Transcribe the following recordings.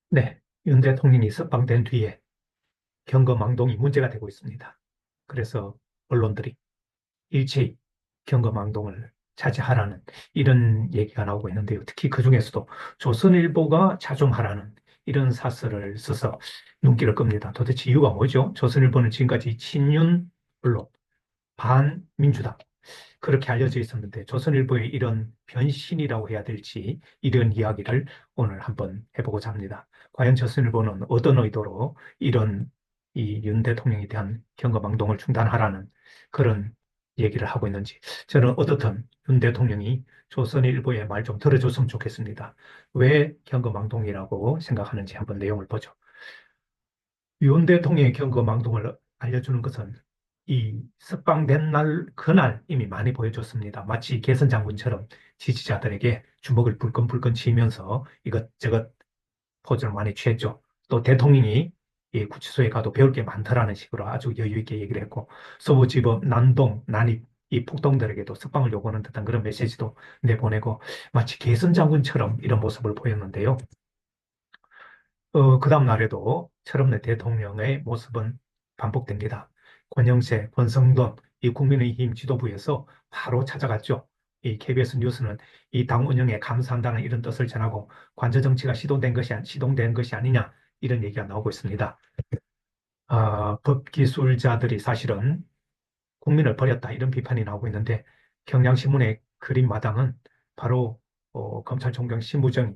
네, 윤 대통령이 석방된 뒤에 경거망동이 문제가 되고 있습니다. 그래서 언론들이 일체히 경거망동을 자제하라는 이런 얘기가 나오고 있는데요. 특히 그중에서도 조선일보가 자중하라는 이런 사설을 써서 눈길을 끕니다. 도대체 이유가 뭐죠? 조선일보는 지금까지 친윤 언론, 반민주당 그렇게 알려져 있었는데 조선일보의 이런 변신이라고 해야 될지 이런 이야기를 오늘 한번 해보고자 합니다. 과연 조선일보는 어떤 의도로 이런 이 윤 대통령에 대한 경거망동을 중단하라는 그런 얘기를 하고 있는지 저는 어떻든 윤 대통령이 조선일보의 말 좀 들어줬으면 좋겠습니다. 왜 경거망동이라고 생각하는지 한번 내용을 보죠. 윤 대통령의 경거망동을 알려주는 것은 이 석방된 날, 그날 이미 많이 보여줬습니다. 마치 개선 장군처럼 지지자들에게 주먹을 불끈불끈 쥐면서 이것저것 포즈를 많이 취했죠. 또 대통령이 이 구치소에 가도 배울 게 많다라는 식으로 아주 여유 있게 얘기를 했고, 서부지법 난동, 난입, 이 폭동들에게도 석방을 요구하는 듯한 그런 메시지도 내보내고, 마치 개선 장군처럼 이런 모습을 보였는데요. 그 다음 날에도 철없는 대통령의 모습은 반복됩니다. 권영세, 권성동, 이 국민의힘 지도부에서 바로 찾아갔죠. 이 KBS 뉴스는 이 당 운영에 감사한다는 이런 뜻을 전하고 관저 정치가 시동된 것이 아니냐 이런 얘기가 나오고 있습니다. 법기술자들이 사실은 국민을 버렸다 이런 비판이 나오고 있는데 경향신문의 그림 마당은 바로 검찰총장 신부정이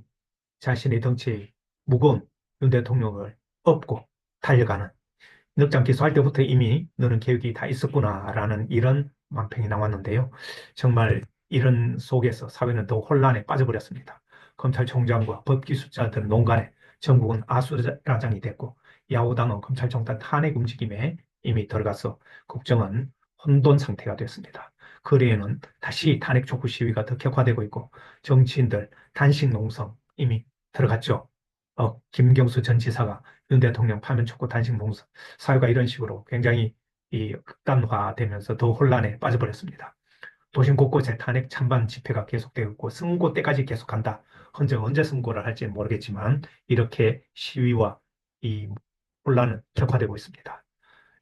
자신의 덩치에 무거운 윤 대통령을 업고 달려가는 넉장 기소할 때부터 이미 너는 계획이 다 있었구나라는 이런 만평이 나왔는데요. 정말 이런 속에서 사회는 더 혼란에 빠져버렸습니다. 검찰총장과 법기술자들 농간에 전국은 아수라장이 됐고 야후당은 검찰총장 탄핵 움직임에 이미 들어가서 국정은 혼돈 상태가 됐습니다. 거리에는 다시 탄핵 촉구 시위가 더 격화되고 있고 정치인들 단식 농성 이미 들어갔죠. 김경수 전 지사가 윤 대통령 파면 촉구 단식 농성 사회가 이런 식으로 굉장히 이 극단화되면서 더 혼란에 빠져버렸습니다. 도심 곳곳에 탄핵 찬반 집회가 계속되고 있고 선고 때까지 계속한다. 언제 선고를 할지는 모르겠지만 이렇게 시위와 이 혼란은 격화되고 있습니다.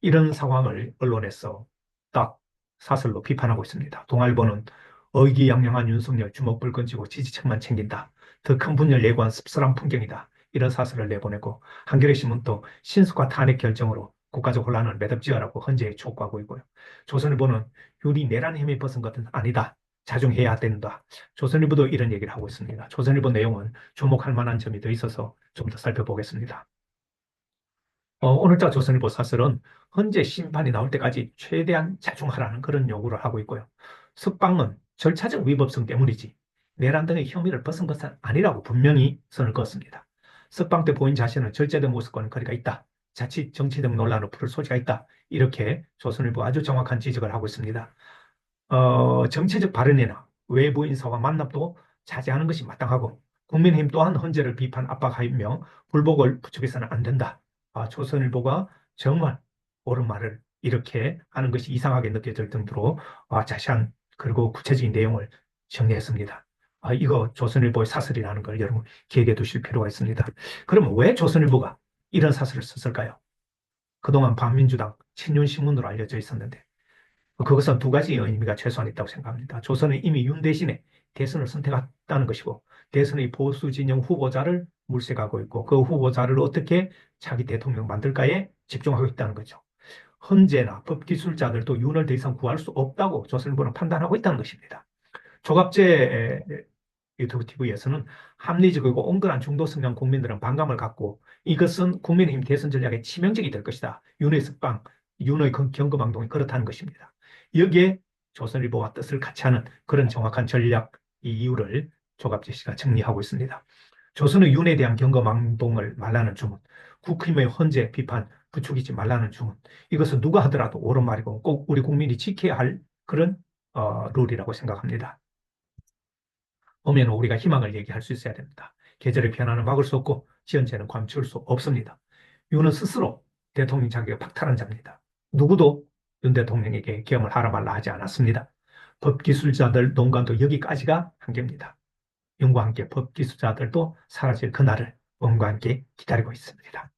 이런 상황을 언론에서 딱 사설로 비판하고 있습니다. 동아일보는 의기양양한 윤석열 주먹불 건지고 지지층만 챙긴다. 더 큰 분열 예고한 씁쓸한 풍경이다. 이런 사설을 내보내고 한겨레 신문도 신수가 탄핵 결정으로 국가적 혼란을 매듭지어라고 헌재에 촉구하고 있고요. 조선일보는 윤이 내란 혐의 벗은 것은 아니다. 자중해야 된다. 조선일보도 이런 얘기를 하고 있습니다. 조선일보 내용은 주목할 만한 점이 더 있어서 좀 더 살펴보겠습니다. 오늘자 조선일보 사설은 헌재 심판이 나올 때까지 최대한 자중하라는 그런 요구를 하고 있고요. 석방은 절차적 위법성 때문이지 내란 등의 혐의를 벗은 것은 아니라고 분명히 선을 그었습니다. 석방 때 보인 자신은 절제된 모습과는 거리가 있다. 자칫 정치적 논란을 풀 소지가 있다. 이렇게 조선일보 아주 정확한 지적을 하고 있습니다. 정치적 발언이나 외부 인사와 만남도 자제하는 것이 마땅하고 국민의힘 또한 헌재를 비판 압박하며 불복을 부추겨서는 안 된다. 조선일보가 정말 옳은 말을 이렇게 하는 것이 이상하게 느껴질 정도로 자세한 그리고 구체적인 내용을 정리했습니다. 이거 조선일보의 사설이라는 걸 여러분 기억해 두실 필요가 있습니다. 그러면 왜 조선일보가 이런 사설을 썼을까요? 그동안 반민주당 친윤신문으로 알려져 있었는데 그것은 두 가지 의미가 최소한 있다고 생각합니다. 조선은 이미 윤 대신에 대선을 선택했다는 것이고 대선의 보수 진영 후보자를 물색하고 있고 그 후보자를 어떻게 자기 대통령 만들까에 집중하고 있다는 거죠. 헌재나 법기술자들도 윤을 더 이상 구할 수 없다고 조선일보는 판단하고 있다는 것입니다. 조갑제 유튜브 TV에서는 합리적이고 온건한 중도 성향 국민들은 반감을 갖고 이것은 국민의힘 대선 전략의 치명적이 될 것이다. 윤의 석방, 윤의 경거망동이 그렇다는 것입니다. 여기에 조선일보와 뜻을 같이 하는 그런 정확한 전략 이 이유를 조갑재 씨가 정리하고 있습니다. 조선의 윤에 대한 경거망동을 말라는 주문, 국힘의 헌재 비판 부추기지 말라는 주문, 이것은 누가 하더라도 옳은 말이고 꼭 우리 국민이 지켜야 할 그런 룰이라고 생각합니다. 오면 우리가 희망을 얘기할 수 있어야 됩니다. 계절의 변화는 막을 수 없고 지연체는 감출 수 없습니다. 윤은 스스로 대통령 자격을 박탈한 자입니다. 누구도 윤 대통령에게 계엄을 하라 말라 하지 않았습니다. 법기술자들 농간도 여기까지가 한계입니다. 윤과 함께 법기술자들도 사라질 그날을 응원과 함께 기다리고 있습니다.